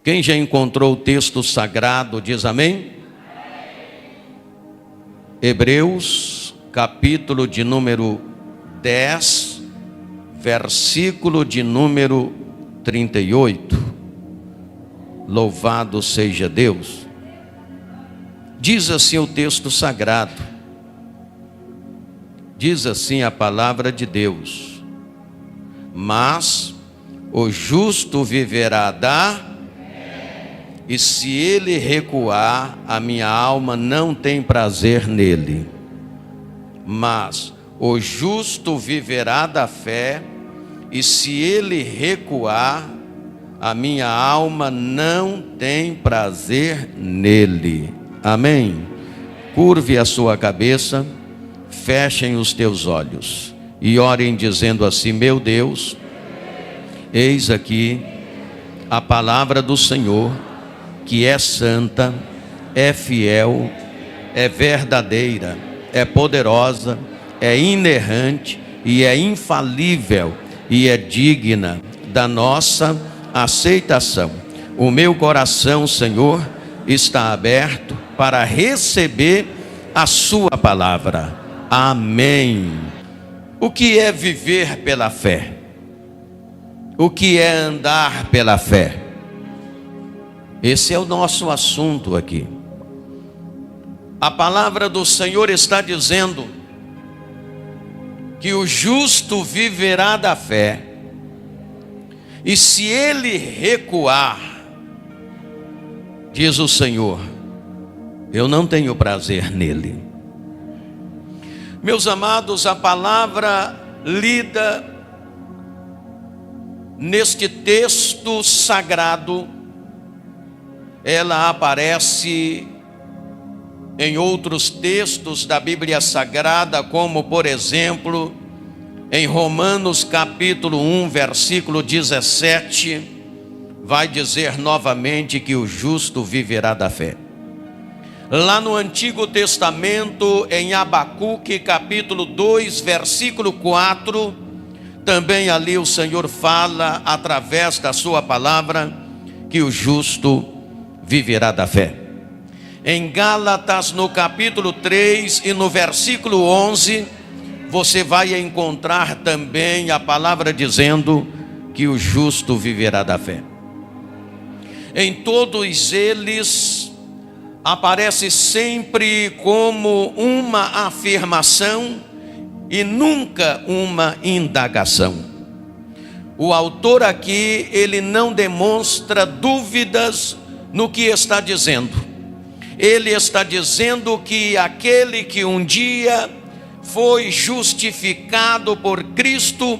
Quem já encontrou o texto sagrado diz amém? Hebreus, capítulo de número 10, versículo de número 38. Louvado seja Deus. Diz assim o texto sagrado, diz assim a palavra de Deus: mas o justo viverá da e se ele recuar, a minha alma não tem prazer nele. Mas o justo viverá da fé, e se ele recuar, a minha alma não tem prazer nele. Amém? Curve a sua cabeça, fechem os teus olhos e orem dizendo assim: meu Deus, eis aqui a palavra do Senhor, que é santa, é fiel, é verdadeira, é poderosa, é inerrante e é infalível e é digna da nossa aceitação. O meu coração, Senhor, está aberto para receber a sua palavra. Amém. O que é viver pela fé? O que é andar pela fé? Esse é o nosso assunto aqui. A palavra do Senhor está dizendo que o justo viverá da fé, e se ele recuar, diz o Senhor, eu não tenho prazer nele. Meus amados, a palavra lida neste texto sagrado, ela aparece em outros textos da Bíblia Sagrada, como por exemplo, em Romanos capítulo 1, versículo 17, vai dizer novamente que o justo viverá da fé. Lá no Antigo Testamento, em Abacuque capítulo 2, versículo 4, também ali o Senhor fala através da sua palavra que o justo viverá da fé. Em Gálatas, no capítulo 3 e no versículo 11, você vai encontrar também a palavra dizendo que o justo viverá da fé. Em todos eles aparece sempre como uma afirmação e nunca uma indagação. O autor aqui, ele não demonstra dúvidas no que está dizendo. Ele está dizendo que aquele que um dia foi justificado por Cristo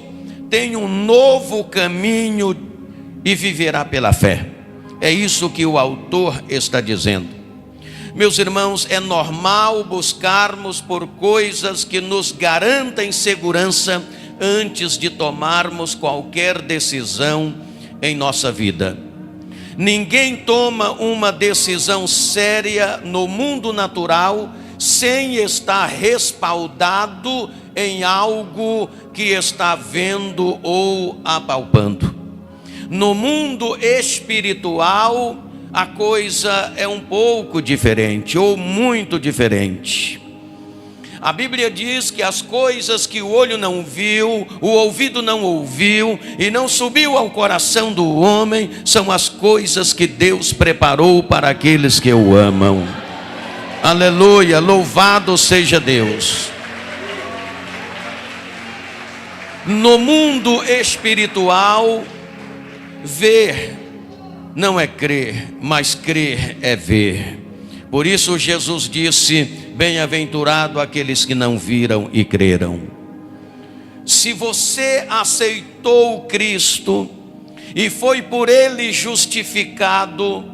tem um novo caminho e viverá pela fé. É isso que o autor está dizendo. Meus irmãos, é normal buscarmos por coisas que nos garantem segurança antes de tomarmos qualquer decisão em nossa vida. Ninguém toma uma decisão séria no mundo natural sem estar respaldado em algo que está vendo ou apalpando. No mundo espiritual, a coisa é um pouco diferente, ou muito diferente. A Bíblia diz que as coisas que o olho não viu, o ouvido não ouviu e não subiu ao coração do homem, são as coisas que Deus preparou para aqueles que o amam. Aleluia, louvado seja Deus. No mundo espiritual, ver não é crer, mas crer é ver. Por isso Jesus disse: bem-aventurado aqueles que não viram e creram. Se você aceitou Cristo e foi por Ele justificado,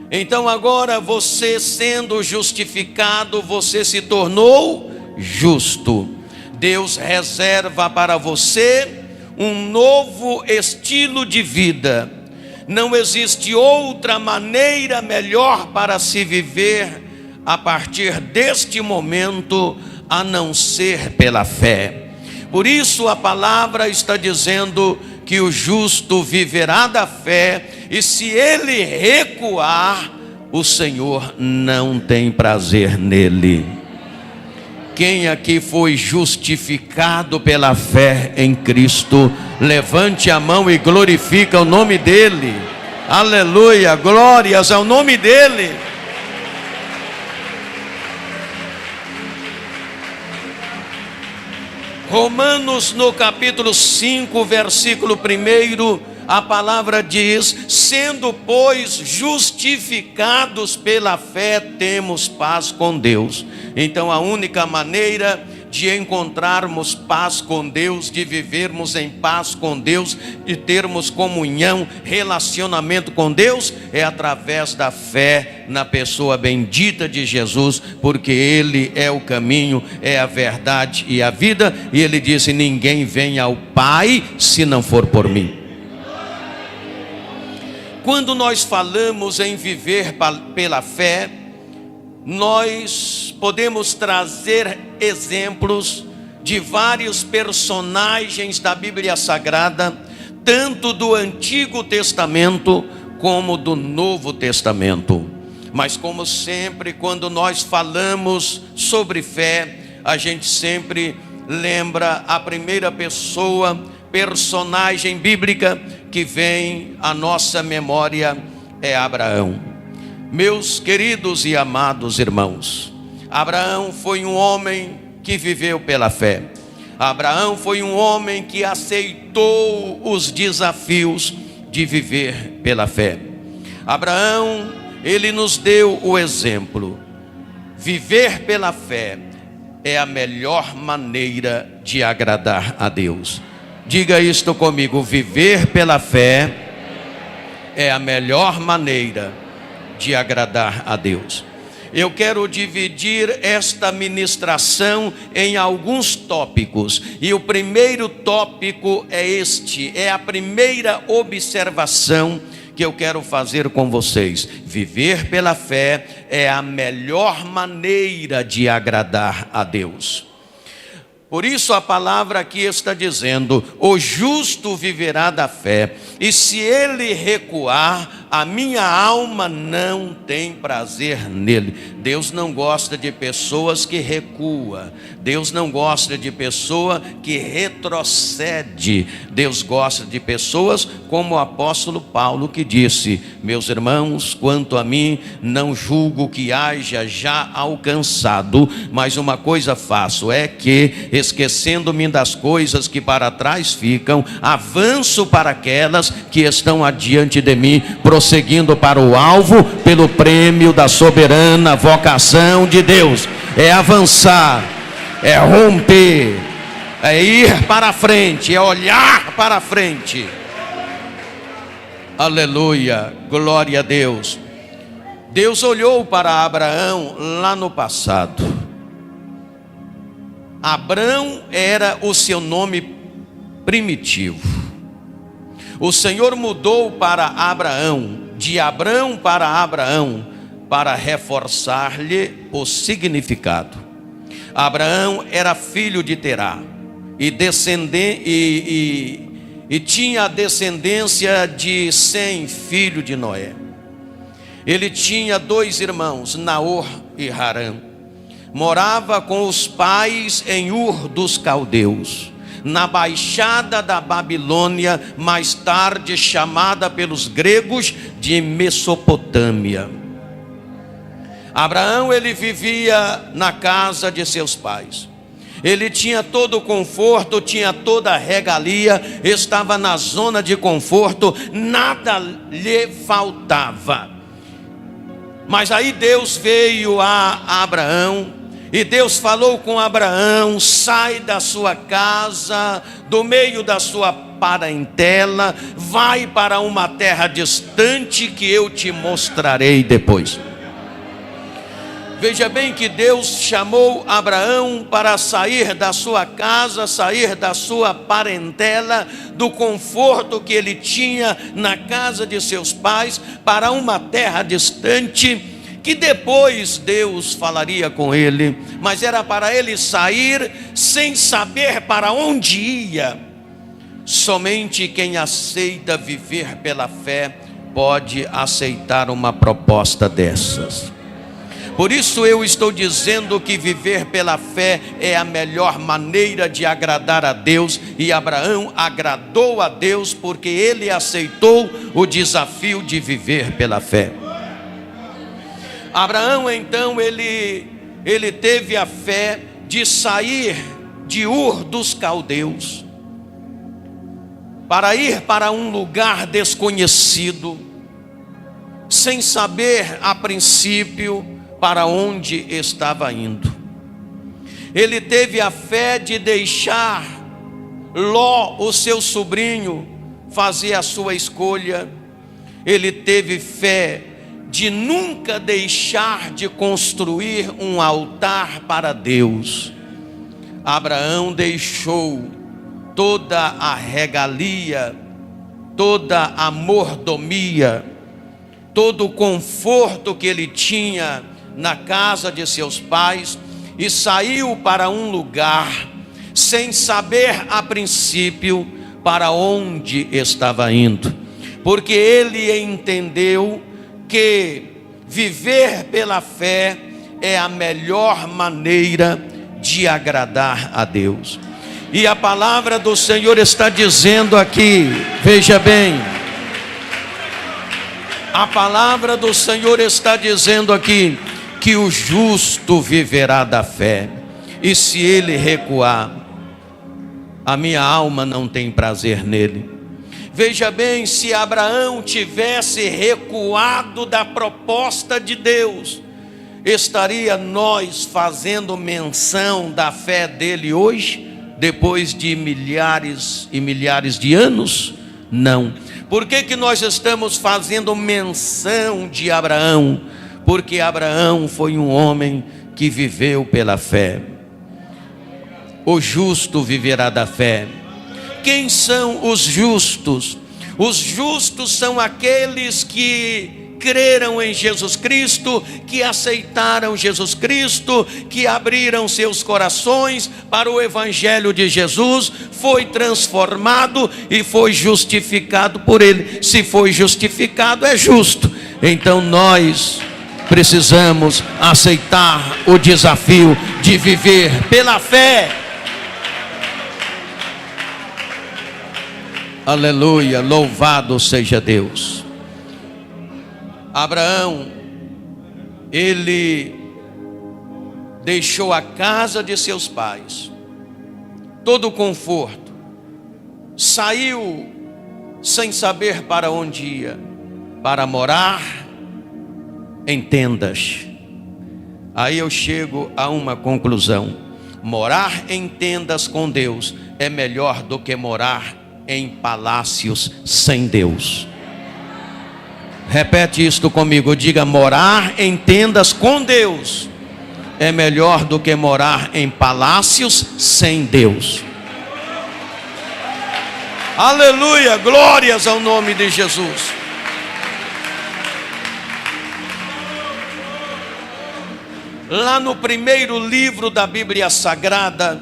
então agora você sendo justificado, você se tornou justo. Deus reserva para você um novo estilo de vida. Não existe outra maneira melhor para se viver a partir deste momento, a não ser pela fé. Por isso a palavra está dizendo que o justo viverá da fé, e se ele recuar, o Senhor não tem prazer nele. Quem aqui foi justificado pela fé em Cristo, levante a mão e glorifica o nome dele. Aleluia, glórias ao nome dele. Romanos no capítulo 5, versículo 1, a palavra diz: sendo, pois, justificados pela fé, temos paz com Deus. Então a única maneira de encontrarmos paz com Deus, de vivermos em paz com Deus, de termos comunhão, relacionamento com Deus, é através da fé na pessoa bendita de Jesus, porque Ele é o caminho, é a verdade e a vida, e Ele disse: ninguém vem ao Pai se não for por mim. Quando nós falamos em viver pela fé, nós podemos trazer exemplos de vários personagens da Bíblia Sagrada, tanto do Antigo Testamento como do Novo Testamento. Mas como sempre, quando nós falamos sobre fé, a gente sempre lembra a primeira pessoa, personagem bíblica que vem à nossa memória é Abraão. Meus queridos e amados irmãos, Abraão foi um homem que viveu pela fé. Abraão foi um homem que aceitou os desafios de viver pela fé. Abraão, ele nos deu o exemplo. Viver pela fé é a melhor maneira de agradar a Deus. Diga isto comigo: viver pela fé é a melhor maneira de agradar a Deus. Eu quero dividir esta ministração em alguns tópicos, e o primeiro tópico é este, é a primeira observação que eu quero fazer com vocês. Viver pela fé é a melhor maneira de agradar a Deus. Por isso a palavra aqui está dizendo: o justo viverá da fé, e se ele recuar, a minha alma não tem prazer nele. Deus não gosta de pessoas que recuam. Deus não gosta de pessoa que retrocede. Deus gosta de pessoas como o apóstolo Paulo, que disse: meus irmãos, quanto a mim, não julgo que haja já alcançado, mas uma coisa faço, é que, esquecendo-me das coisas que para trás ficam, avanço para aquelas que estão adiante de mim, prosseguindo para o alvo, pelo prêmio da soberana vocação de Deus. É avançar, é romper, é ir para frente, é olhar para frente. Aleluia, glória a Deus. Deus olhou para Abraão lá no passado. Abrão era o seu nome primitivo. O Senhor mudou para Abraão, de Abrão para Abraão, para reforçar-lhe o significado. Abraão era filho de Terá e tinha a descendência de Sem, filho de Noé. Ele tinha 2 irmãos, Naor e Harã. Morava com os pais em Ur dos Caldeus, na baixada da Babilônia, mais tarde chamada pelos gregos de Mesopotâmia. Abraão, ele vivia na casa de seus pais. Ele tinha todo o conforto, tinha toda a regalia, estava na zona de conforto, nada lhe faltava. Mas aí Deus veio a Abraão, e Deus falou com Abraão: sai da sua casa, do meio da sua parentela, vai para uma terra distante que eu te mostrarei depois. Veja bem que Deus chamou Abraão para sair da sua casa, sair da sua parentela, do conforto que ele tinha na casa de seus pais, para uma terra distante, que depois Deus falaria com ele, mas era para ele sair sem saber para onde ia. Somente quem aceita viver pela fé pode aceitar uma proposta dessas. Por isso eu estou dizendo que viver pela fé é a melhor maneira de agradar a Deus, e Abraão agradou a Deus porque ele aceitou o desafio de viver pela fé. Abraão então ele teve a fé de sair de Ur dos Caldeus para ir para um lugar desconhecido, sem saber a princípio para onde estava indo. Ele teve a fé de deixar Ló, o seu sobrinho, fazer a sua escolha. Ele teve fé de nunca deixar de construir um altar para Deus. Abraão deixou toda a regalia, toda a mordomia, todo o conforto que ele tinha na casa de seus pais, e saiu para um lugar sem saber a princípio para onde estava indo, porque ele entendeu que viver pela fé é a melhor maneira de agradar a Deus. E a palavra do Senhor está dizendo aqui, veja bem, a palavra do Senhor está dizendo aqui que o justo viverá da fé, e se ele recuar, a minha alma não tem prazer nele. Veja bem, se Abraão tivesse recuado da proposta de Deus, estaria nós fazendo menção da fé dele hoje, depois de milhares e milhares de anos? Não. Por que nós estamos fazendo menção de Abraão? Porque Abraão foi um homem que viveu pela fé. O justo viverá da fé. Quem são os justos? Os justos são aqueles que creram em Jesus Cristo, que aceitaram Jesus Cristo, que abriram seus corações para o Evangelho de Jesus, foi transformado e foi justificado por Ele. Se foi justificado, é justo. Então nós precisamos aceitar o desafio de viver pela fé. Aleluia, louvado seja Deus. Abraão, ele deixou a casa de seus pais, todo o conforto, saiu sem saber para onde ia, para morar em tendas. Aí eu chego a uma conclusão: morar em tendas com Deus é melhor do que morar em palácios sem Deus. Repete isto comigo, diga: morar em tendas com Deus é melhor do que morar em palácios sem Deus. Aleluia, glórias ao nome de Jesus. Lá no primeiro livro da Bíblia Sagrada,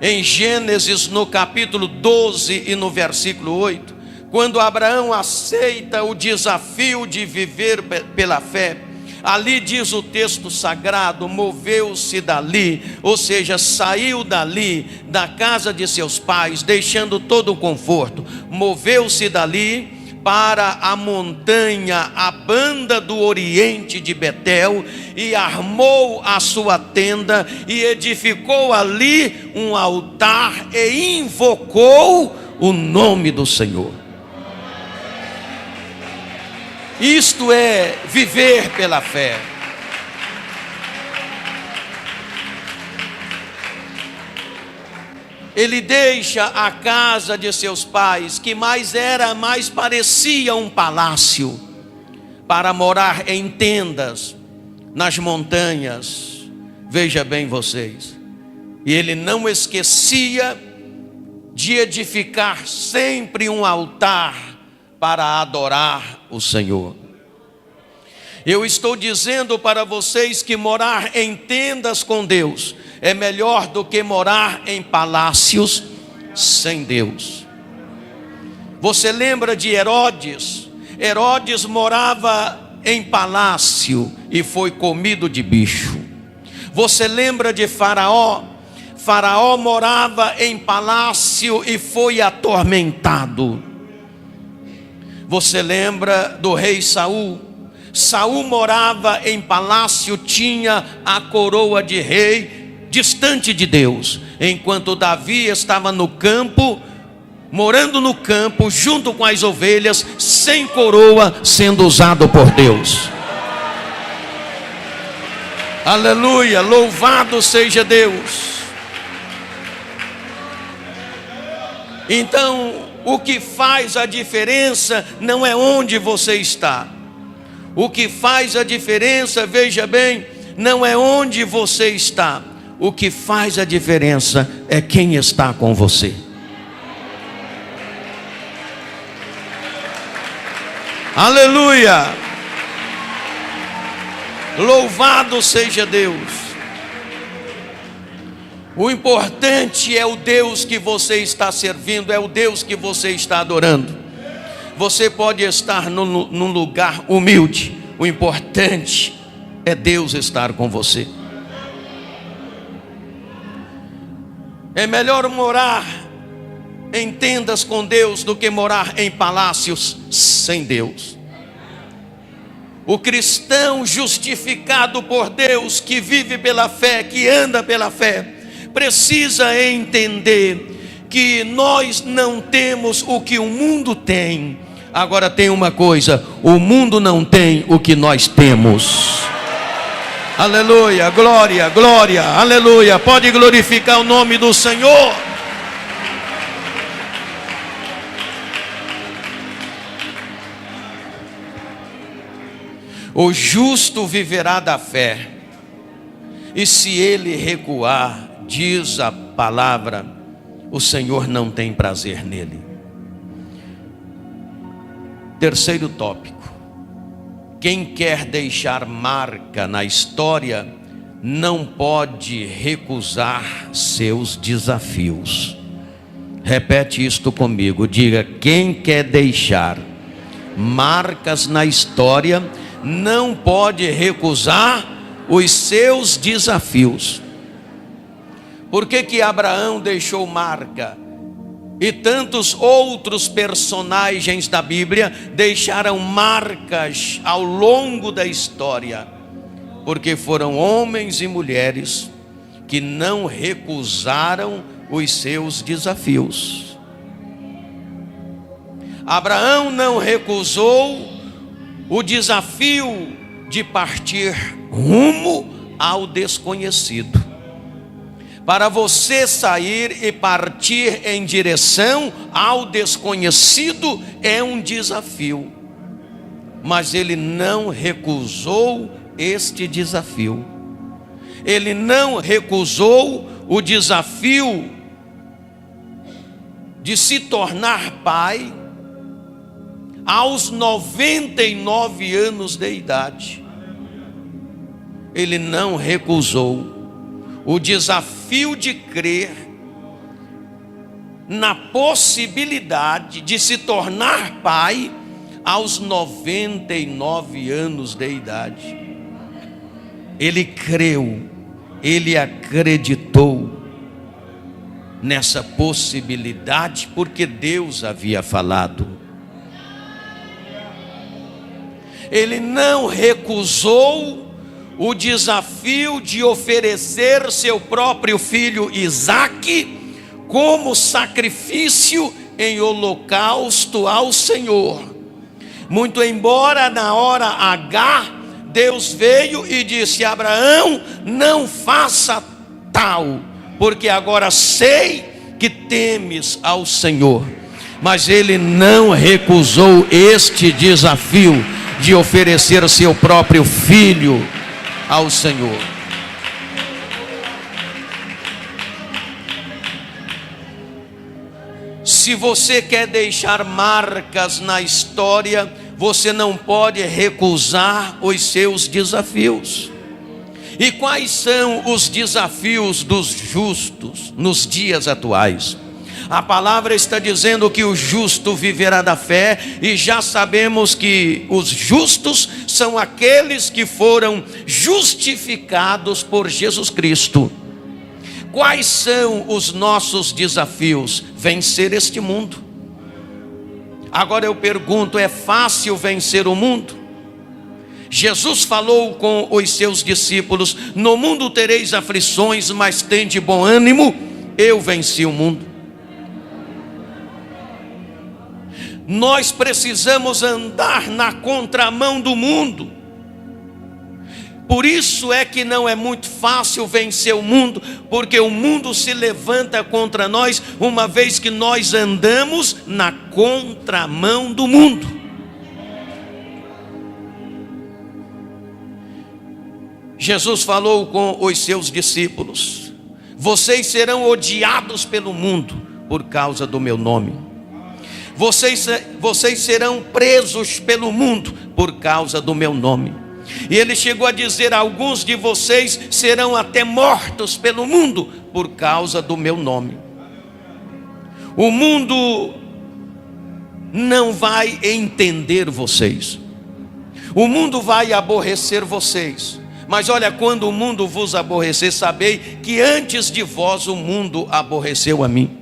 em Gênesis, no capítulo 12 e no versículo 8, quando Abraão aceita o desafio de viver pela fé, ali diz o texto sagrado: moveu-se dali, ou seja, saiu dali da casa de seus pais, deixando todo o conforto, moveu-se dali para a montanha, a banda do oriente de Betel, e armou a sua tenda e edificou ali um altar e invocou o nome do Senhor. Isto é viver pela fé. Ele deixa a casa de seus pais, que mais parecia um palácio, para morar em tendas nas montanhas. Veja bem vocês, e ele não esquecia de edificar sempre um altar para adorar o Senhor. Eu estou dizendo para vocês que morar em tendas com Deus é melhor do que morar em palácios sem Deus. Você lembra de Herodes? Herodes morava em palácio e foi comido de bicho. Você lembra de Faraó? Faraó morava em palácio e foi atormentado. Você lembra do rei Saul? Saul morava em palácio, tinha a coroa de rei, distante de Deus, enquanto Davi estava no campo, morando no campo, junto com as ovelhas, sem coroa, sendo usado por Deus. Aleluia, louvado seja Deus. Então, o que faz a diferença não é onde você está. O que faz a diferença, veja bem, não é onde você está. O que faz a diferença é quem está com você. Aleluia! Louvado seja Deus. O importante é o Deus que você está servindo, é o Deus que você está adorando. Você pode estar num lugar humilde, o importante é Deus estar com você. É melhor morar em tendas com Deus do que morar em palácios sem Deus. O cristão justificado por Deus, que vive pela fé, que anda pela fé, precisa entender que nós não temos o que o mundo tem. Agora tem uma coisa: o mundo não tem o que nós temos. Aleluia, glória, glória, aleluia. Pode glorificar o nome do Senhor. O justo viverá da fé, e se ele recuar, diz a palavra, o Senhor não tem prazer nele. Terceiro tópico: quem quer deixar marca na história não pode recusar seus desafios. Repete isto comigo, diga: quem quer deixar marcas na história não pode recusar os seus desafios. Por que Abraão deixou marca? E tantos outros personagens da Bíblia deixaram marcas ao longo da história, porque foram homens e mulheres que não recusaram os seus desafios. Abraão não recusou o desafio de partir rumo ao desconhecido. Para você sair e partir em direção ao desconhecido é um desafio, mas ele não recusou este desafio. Ele não recusou o desafio de se tornar pai aos 99 anos de idade. Ele não recusou o desafio de crer na possibilidade de se tornar pai aos 99 anos de idade. Ele creu, ele acreditou nessa possibilidade porque Deus havia falado. Ele não recusou o desafio de oferecer seu próprio filho Isaque como sacrifício em holocausto ao Senhor. Muito embora na hora H, Deus veio e disse: Abraão, não faça tal, porque agora sei que temes ao Senhor. Mas ele não recusou este desafio de oferecer seu próprio filho ao Senhor. Se você quer deixar marcas na história, você não pode recusar os seus desafios. E quais são os desafios dos justos nos dias atuais? A palavra está dizendo que o justo viverá da fé, e já sabemos que os justos são aqueles que foram justificados por Jesus Cristo. Quais são os nossos desafios? Vencer este mundo. Agora eu pergunto, é fácil vencer o mundo? Jesus falou com os seus discípulos: no mundo tereis aflições, mas tende bom ânimo, eu venci o mundo. Nós precisamos andar na contramão do mundo. Por isso é que não é muito fácil vencer o mundo, porque o mundo se levanta contra nós, uma vez que nós andamos na contramão do mundo. Jesus falou com os seus discípulos: vocês serão odiados pelo mundo por causa do meu nome. Vocês serão presos pelo mundo por causa do meu nome. E ele chegou a dizer: alguns de vocês serão até mortos pelo mundo por causa do meu nome. O mundo não vai entender vocês. O mundo vai aborrecer vocês. Mas olha, quando o mundo vos aborrecer, sabei que antes de vós o mundo aborreceu a mim.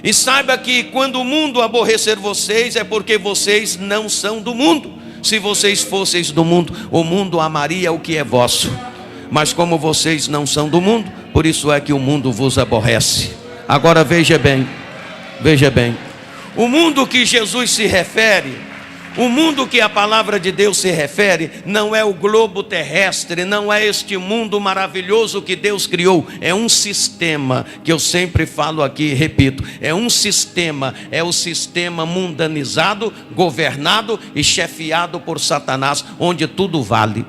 E saiba que quando o mundo aborrecer vocês, é porque vocês não são do mundo. Se vocês fossem do mundo, o mundo amaria o que é vosso. Mas como vocês não são do mundo, por isso é que o mundo vos aborrece. Agora veja bem, o mundo que Jesus se refere, o mundo que a palavra de Deus se refere, não é o globo terrestre, não é este mundo maravilhoso que Deus criou. É um sistema, que eu sempre falo aqui e repito, é um sistema, é o sistema mundanizado, governado e chefiado por Satanás, onde tudo vale.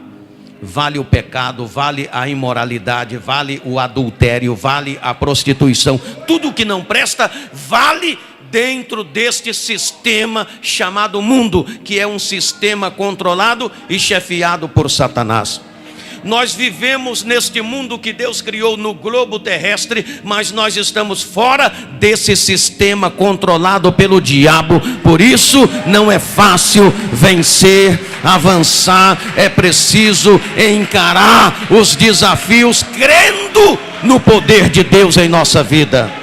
Vale o pecado, vale a imoralidade, vale o adultério, vale a prostituição. Tudo que não presta, vale dentro deste sistema chamado mundo, que é um sistema controlado e chefiado por Satanás. Nós vivemos neste mundo que Deus criou no globo terrestre, mas nós estamos fora desse sistema controlado pelo diabo. Por isso não é fácil vencer, avançar. É preciso encarar os desafios crendo no poder de Deus em nossa vida.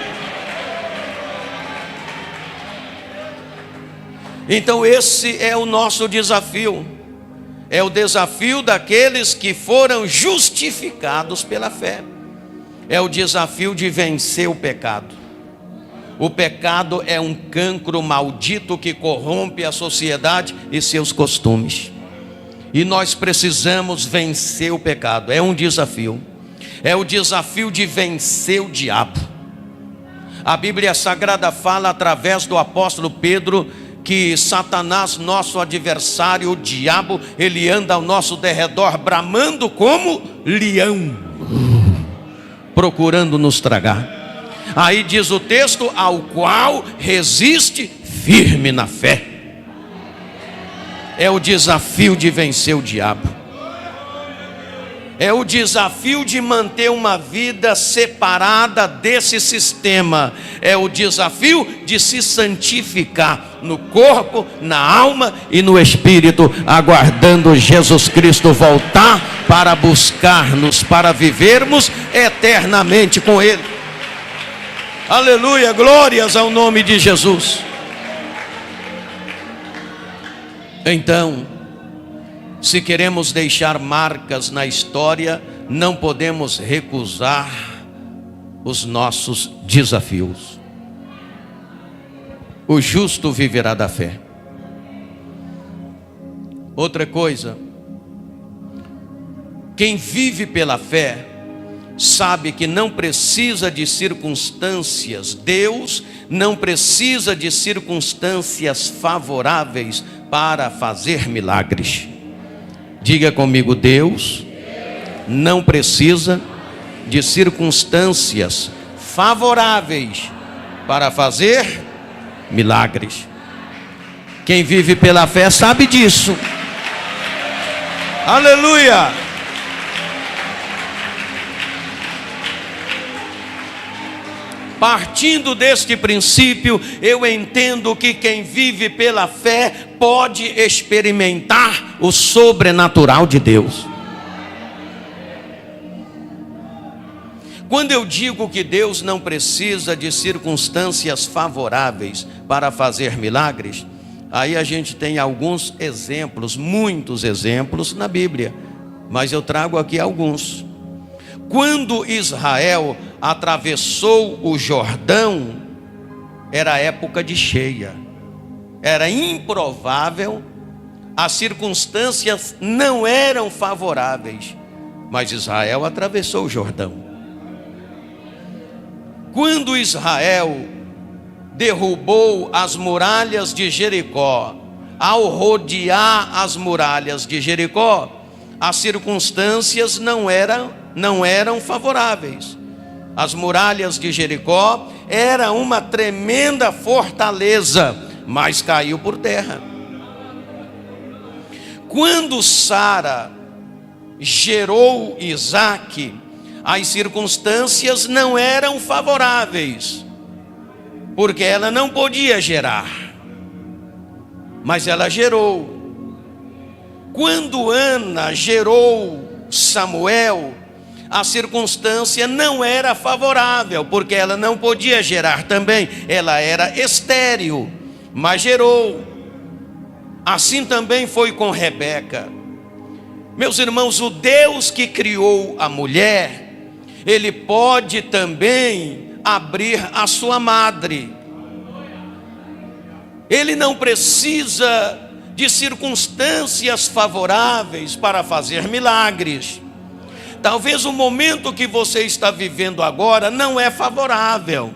Então esse é o nosso desafio. É o desafio daqueles que foram justificados pela fé. É o desafio de vencer o pecado. O pecado é um cancro maldito que corrompe a sociedade e seus costumes. E nós precisamos vencer o pecado. É um desafio. É o desafio de vencer o diabo. A Bíblia Sagrada fala através do apóstolo Pedro que Satanás, nosso adversário, o diabo, ele anda ao nosso derredor bramando como leão, procurando nos tragar. Aí diz o texto: ao qual resiste firme na fé. É o desafio de vencer o diabo. É o desafio de manter uma vida separada desse sistema. É o desafio de se santificar no corpo, na alma e no espírito, aguardando Jesus Cristo voltar para buscar-nos, para vivermos eternamente com Ele. Aleluia, glórias ao nome de Jesus. Então, se queremos deixar marcas na história, não podemos recusar os nossos desafios. O justo viverá da fé. Outra coisa, quem vive pela fé sabe que não precisa de circunstâncias. Deus não precisa de circunstâncias favoráveis para fazer milagres. Diga comigo: Deus não precisa de circunstâncias favoráveis para fazer milagres. Quem vive pela fé sabe disso. Aleluia! Partindo deste princípio, eu entendo que quem vive pela fé pode experimentar o sobrenatural de Deus. Quando eu digo que Deus não precisa de circunstâncias favoráveis para fazer milagres, aí a gente tem alguns exemplos, muitos exemplos na Bíblia, mas eu trago aqui alguns. Quando Israel atravessou o Jordão, era época de cheia, era improvável, as circunstâncias não eram favoráveis, mas Israel atravessou o Jordão. Quando Israel derrubou as muralhas de Jericó, ao rodear as muralhas de Jericó, as circunstâncias não eram favoráveis. As muralhas de Jericó era uma tremenda fortaleza, mas caiu por terra. Quando Sara gerou Isaque, as circunstâncias não eram favoráveis, porque ela não podia gerar, mas ela gerou. Quando Ana gerou Samuel, a circunstância não era favorável, porque ela não podia gerar também, ela era estéril, mas gerou. Assim também foi com Rebeca. Meus irmãos, o Deus que criou a mulher, Ele pode também abrir a sua madre. Ele não precisa de circunstâncias favoráveis para fazer milagres. Talvez o momento que você está vivendo agora não é favorável.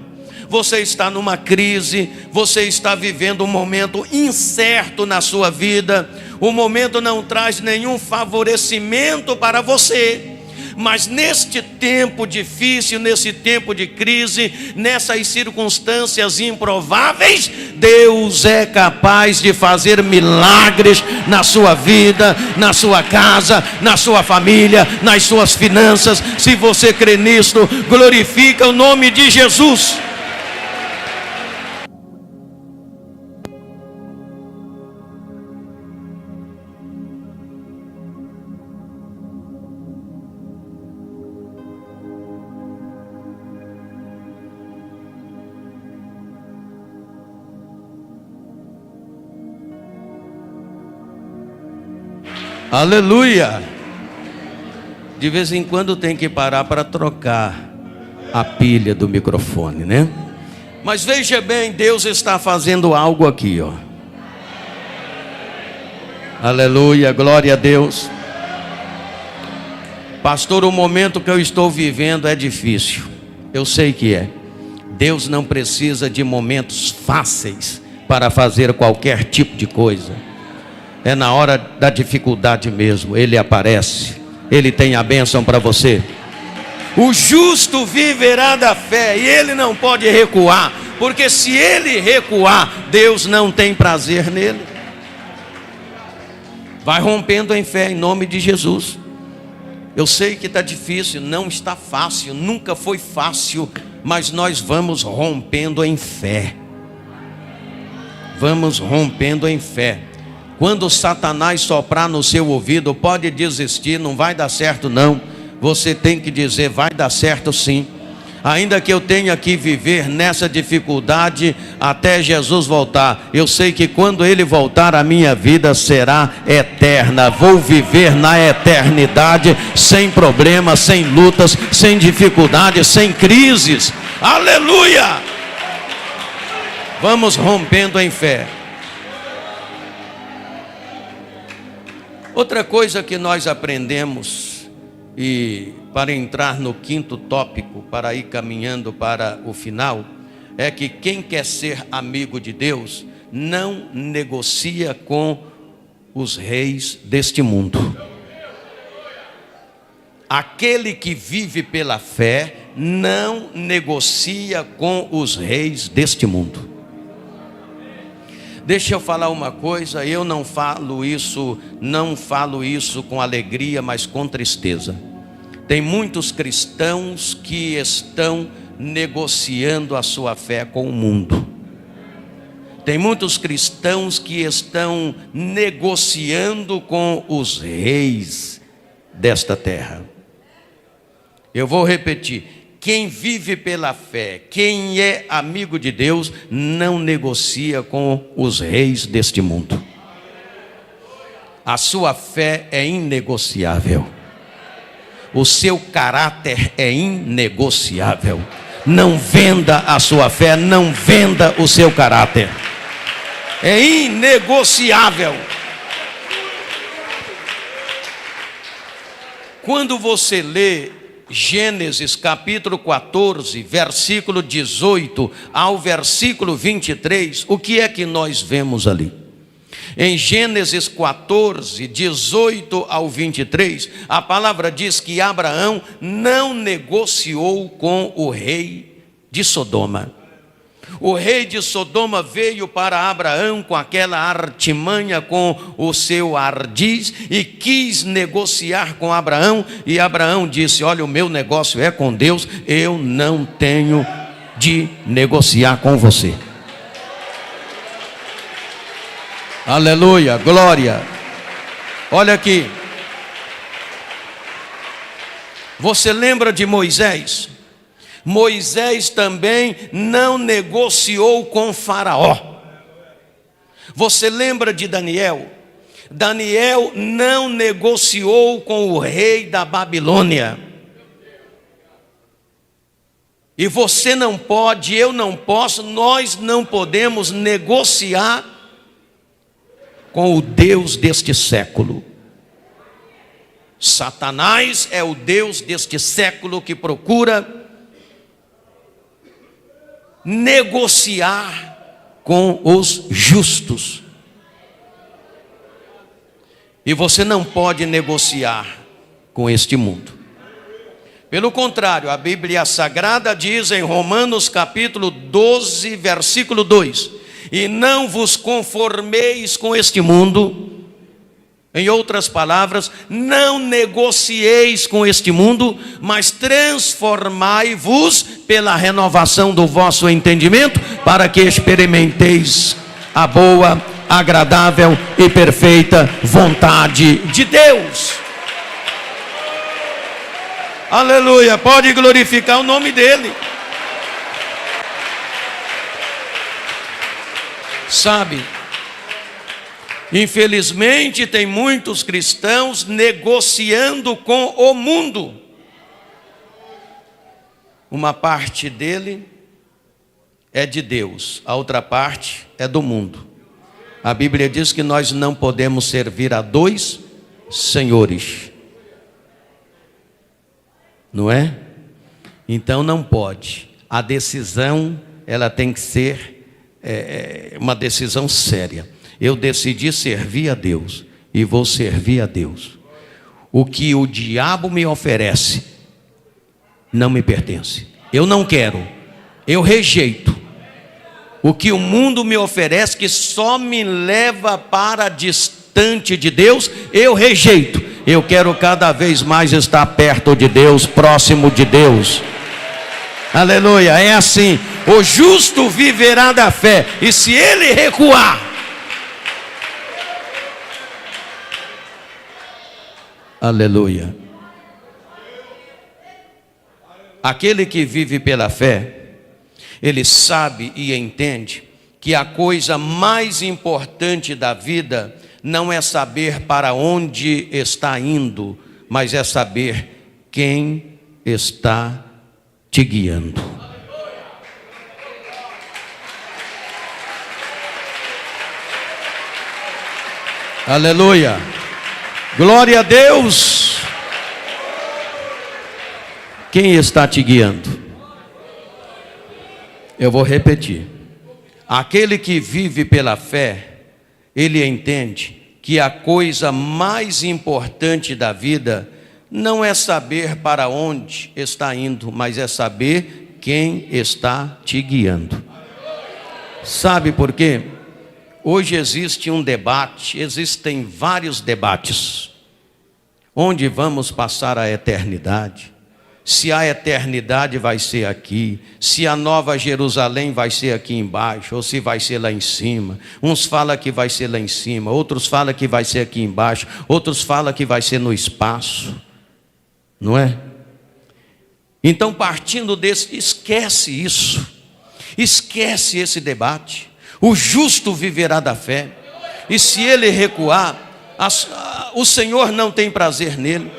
Você está numa crise, você está vivendo um momento incerto na sua vida. O momento não traz nenhum favorecimento para você. Mas neste tempo difícil, nesse tempo de crise, nessas circunstâncias improváveis, Deus é capaz de fazer milagres na sua vida, na sua casa, na sua família, nas suas finanças. Se você crê nisto, glorifica o nome de Jesus. Aleluia! De vez em quando tem que parar para trocar a pilha do microfone, né? Mas veja bem, Deus está fazendo algo aqui, ó. Aleluia, glória a Deus. Pastor, o momento que eu estou vivendo é difícil. Eu sei que é. Deus não precisa de momentos fáceis para fazer qualquer tipo de coisa. É na hora da dificuldade mesmo, Ele aparece, Ele tem a bênção para você. O justo viverá da fé, e ele não pode recuar, porque se ele recuar, Deus não tem prazer nele. Vai rompendo em fé, em nome de Jesus. Eu sei que está difícil, não está fácil, nunca foi fácil, mas nós vamos rompendo em fé. Vamos rompendo em fé. Quando Satanás soprar no seu ouvido, pode desistir, não vai dar certo não. Você tem que dizer, vai dar certo sim. Ainda que eu tenha que viver nessa dificuldade até Jesus voltar, eu sei que quando Ele voltar, a minha vida será eterna. Vou viver na eternidade, sem problemas, sem lutas, sem dificuldades, sem crises. Aleluia! Vamos rompendo em fé. Outra coisa que nós aprendemos, e para entrar no quinto tópico, para ir caminhando para o final, é que quem quer ser amigo de Deus não negocia com os reis deste mundo. Aquele que vive pela fé não negocia com os reis deste mundo. Deixa eu falar uma coisa, eu não falo isso com alegria, mas com tristeza. Tem muitos cristãos que estão negociando a sua fé com o mundo. Tem muitos cristãos que estão negociando com os reis desta terra. Eu vou repetir: quem vive pela fé, quem é amigo de Deus, não negocia com os reis deste mundo. A sua fé é inegociável. O seu caráter é inegociável. Não venda a sua fé, não venda o seu caráter. É inegociável. Quando você lê Gênesis capítulo 14, versículo 18 ao versículo 23, o que é que nós vemos ali? Em Gênesis 14, 18 ao 23, a palavra diz que Abraão não negociou com o rei de Sodoma. O rei de Sodoma veio para Abraão com aquela artimanha, com o seu ardiz, e quis negociar com Abraão, e Abraão disse: olha, o meu negócio é com Deus, eu não tenho de negociar com você. Aleluia, glória. Olha aqui, você lembra de Moisés? Moisés também não negociou com Faraó. Você lembra de Daniel? Daniel não negociou com o rei da Babilônia. E você não pode, eu não posso, nós não podemos negociar com o Deus deste século. Satanás é o Deus deste século que procura negociar com os justos. E você não pode negociar com este mundo. Pelo contrário, a Bíblia Sagrada diz em Romanos capítulo 12, versículo 2: e não vos conformeis com este mundo. Em outras palavras, não negocieis com este mundo, mas transformai-vos pela renovação do vosso entendimento, para que experimenteis a boa, agradável e perfeita vontade de Deus. Aleluia, pode glorificar o nome dele. Sabe, infelizmente tem muitos cristãos negociando com o mundo. Uma parte dele é de Deus, a outra parte é do mundo. A Bíblia diz que nós não podemos servir a dois senhores, não é? Então não pode. A decisão, ela tem que ser uma decisão séria. Eu decidi servir a Deus e vou servir a Deus. O que o diabo me oferece não me pertence. Eu não quero, eu rejeito. O que o mundo me oferece, que só me leva para distante de Deus, eu rejeito. Eu quero cada vez mais estar perto de Deus, próximo de Deus. Aleluia, é assim: o justo viverá da fé, e se ele recuar, aleluia. Aquele que vive pela fé, ele sabe e entende que a coisa mais importante da vida não é saber para onde está indo, mas é saber quem está te guiando. Aleluia, glória a Deus. Quem está te guiando? Eu vou repetir: aquele que vive pela fé, ele entende que a coisa mais importante da vida não é saber para onde está indo, mas é saber quem está te guiando. Sabe por quê? Hoje existe um debate, existem vários debates. Onde vamos passar a eternidade? se a eternidade vai ser aqui, se a nova Jerusalém vai ser aqui embaixo, ou se vai ser lá em cima. Uns falam que vai ser lá em cima, outros falam que vai ser aqui embaixo, outros falam que vai ser no espaço, não é? Então, partindo desse, esquece isso, esquece esse debate. O justo viverá da fé, e se ele recuar, o Senhor não tem prazer nele.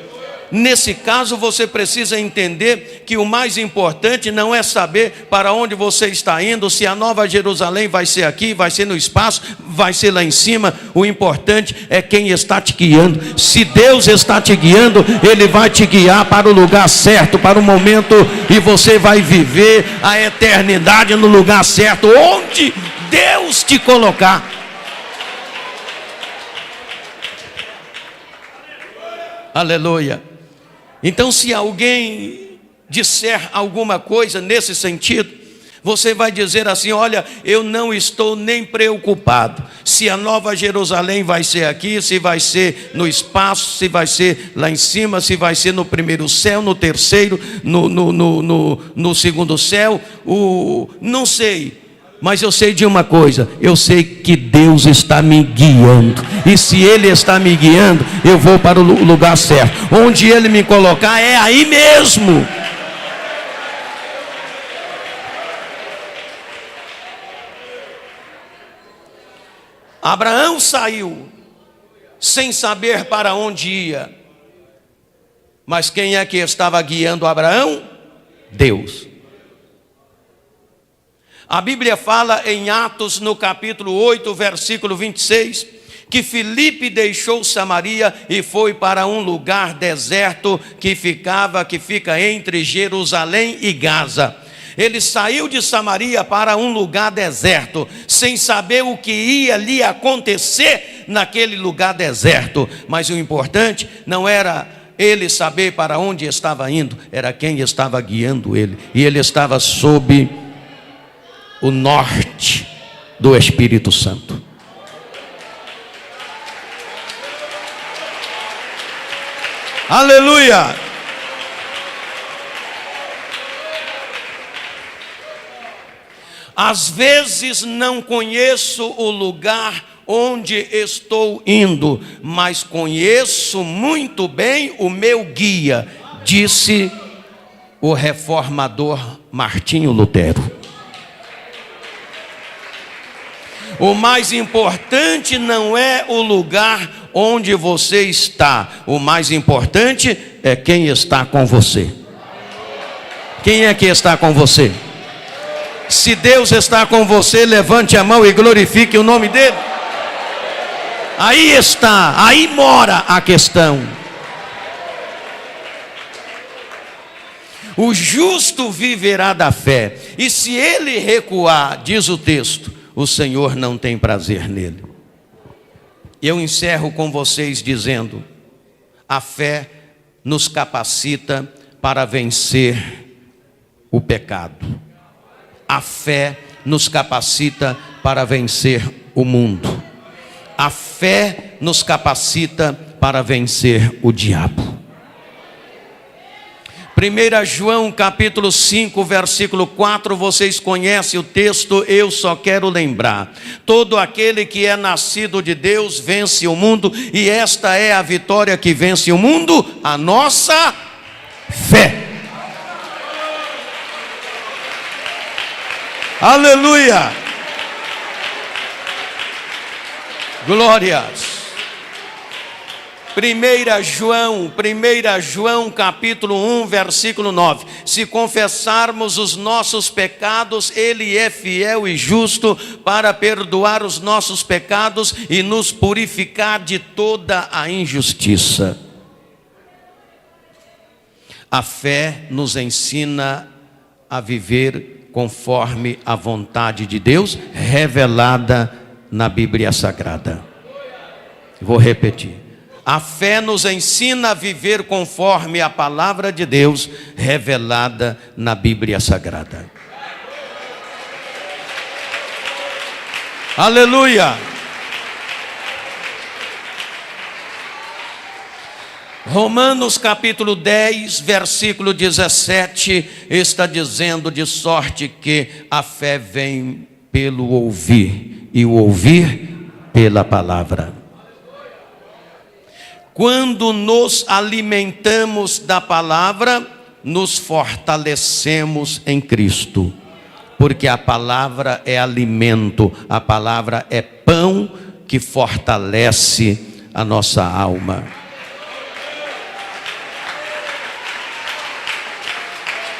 Nesse caso, você precisa entender que o mais importante não é saber para onde você está indo, se a nova Jerusalém vai ser aqui, vai ser no espaço, vai ser lá em cima. O importante é quem está te guiando. Se Deus está te guiando, Ele vai te guiar para o lugar certo, para o momento, e você vai viver a eternidade no lugar certo, onde Deus te colocar. Aleluia. Então, se alguém disser alguma coisa nesse sentido, você vai dizer assim: olha, eu não estou nem preocupado se a nova Jerusalém vai ser aqui, se vai ser no espaço, se vai ser lá em cima, se vai ser no primeiro céu, no terceiro, no segundo céu, não sei. Mas eu sei de uma coisa, eu sei que Deus está me guiando, e se Ele está me guiando, eu vou para o lugar certo. Onde Ele me colocar, é aí mesmo. Abraão saiu sem saber para onde ia, mas quem é que estava guiando Abraão? Deus. A Bíblia fala em Atos, no capítulo 8, versículo 26, que Filipe deixou Samaria e foi para um lugar deserto que fica entre Jerusalém e Gaza. Ele saiu de Samaria para um lugar deserto, sem saber o que ia lhe acontecer naquele lugar deserto. Mas o importante não era ele saber para onde estava indo, era quem estava guiando ele. E ele estava sob o norte do Espírito Santo. Aleluia! Às vezes não conheço o lugar onde estou indo, mas conheço muito bem o meu guia, disse o reformador Martinho Lutero. O mais importante não é o lugar onde você está, o mais importante é quem está com você. Quem é que está com você? Se Deus está com você, levante a mão e glorifique o nome dele. Aí está, aí mora a questão. O justo viverá da fé, e se ele recuar, diz o texto, o Senhor não tem prazer nele. Eu encerro com vocês dizendo: a fé nos capacita para vencer o pecado. A fé nos capacita para vencer o mundo. A fé nos capacita para vencer o diabo. 1 João capítulo 5, versículo 4, vocês conhecem o texto, eu só quero lembrar. Todo aquele que é nascido de Deus vence o mundo, e esta é a vitória que vence o mundo, a nossa fé. Aleluia! Glórias! 1 João capítulo 1, versículo 9. Se confessarmos os nossos pecados, Ele é fiel e justo para perdoar os nossos pecados e nos purificar de toda a injustiça. A fé nos ensina a viver conforme a vontade de Deus, revelada na Bíblia Sagrada. Vou repetir. A fé nos ensina a viver conforme a palavra de Deus revelada na Bíblia Sagrada. Aleluia! Romanos capítulo 10, versículo 17, está dizendo: de sorte que a fé vem pelo ouvir, e o ouvir pela palavra. Quando nos alimentamos da palavra, nos fortalecemos em Cristo, porque a palavra é alimento, a palavra é pão que fortalece a nossa alma.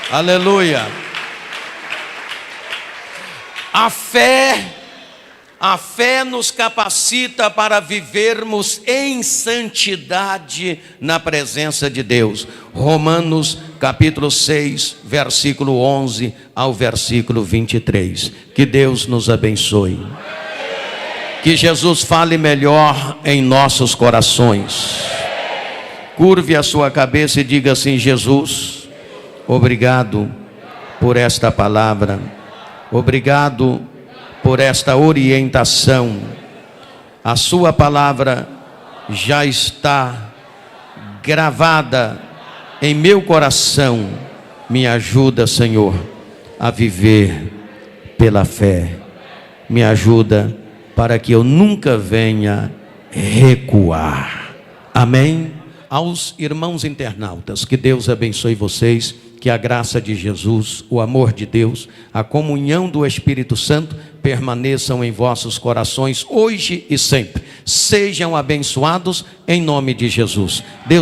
Aleluia. A fé nos capacita para vivermos em santidade na presença de Deus. Romanos capítulo 6, versículo 11 ao versículo 23. Que Deus nos abençoe. Que Jesus fale melhor em nossos corações. Curve a sua cabeça e diga assim: Jesus, obrigado por esta palavra. Obrigado por esta orientação. A sua palavra já está gravada em meu coração. Me ajuda, Senhor, a viver pela fé. Me ajuda para que eu nunca venha recuar. Amém? Aos irmãos internautas, que Deus abençoe vocês, que a graça de Jesus, o amor de Deus, a comunhão do Espírito Santo permaneçam em vossos corações hoje e sempre. Sejam abençoados em nome de Jesus. Deus